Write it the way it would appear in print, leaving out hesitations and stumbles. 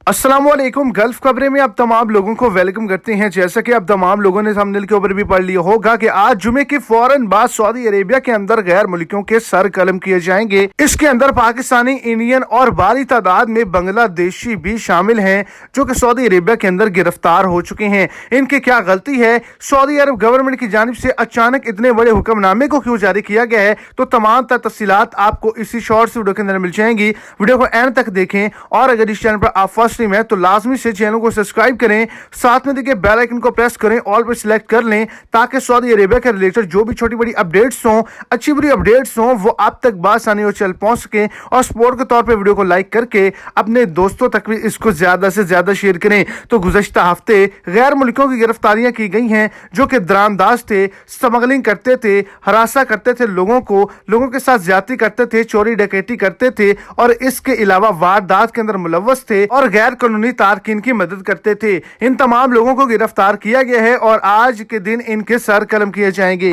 अस्सलाम वालेकुम। गल्फ खबरें में अब तमाम लोगों को वेलकम करते हैं। जैसा कि अब तमाम लोगों ने थंबनेल के ऊपर भी पढ़ लिया होगा कि आज जुमे के फौरन बाद सऊदी अरेबिया के अंदर गैर मुल्कियों के सर कलम किए जाएंगे। इसके अंदर पाकिस्तानी, इंडियन और भारी तादाद में बांग्लादेशी भी शामिल हैं जो कि सऊदी अरेबिया के अंदर गिरफ्तार हो चुके हैं। इनकी क्या गलती है? सऊदी अरब गवर्नमेंट की जानिब से अचानक इतने बड़े हुक्मनामे को क्यों जारी किया गया है? तो तमाम तफसीलात आपको इसी शॉर्ट्स वीडियो के अंदर मिल जाएंगी। वीडियो को एंड तक देखें और अगर इस चैनल पर आप फर्स्ट टाइम है तो लाजमी से चैनल को सब्सक्राइब करें, साथ में देखिए बेल आइकन को प्रेस करें, ऑल पर सिलेक्ट कर लें ताकि सऊदी अरेबिया के रिलेटेड जो भी छोटी बड़ी अपडेट्स हों, अच्छी बुरी अपडेट्स हों, वो आप तक बासानी और चल पहुंच सके। और सपोर्ट के तौर पे वीडियो को लाइक करके अपने दोस्तों तक भी इसको ज्यादा से ज्यादा शेयर करें। तो गुज़श्ता हफ्ते गैर मुल्कियों की गिरफ्तारियां की गई हैं जो कि दरामदाज थे, स्मगलिंग करते थे, हरासा करते थे लोगों के साथ ज्यादती करते थे, चोरी डकैती करते थे और इसके अलावा वारदात के अंदर मुलव्वस थे और गैर कानूनी तारकीन की मदद करते थे। इन तमाम लोगों को गिरफ्तार किया गया है और आज के दिन इनके सर कलम किए जाएंगे।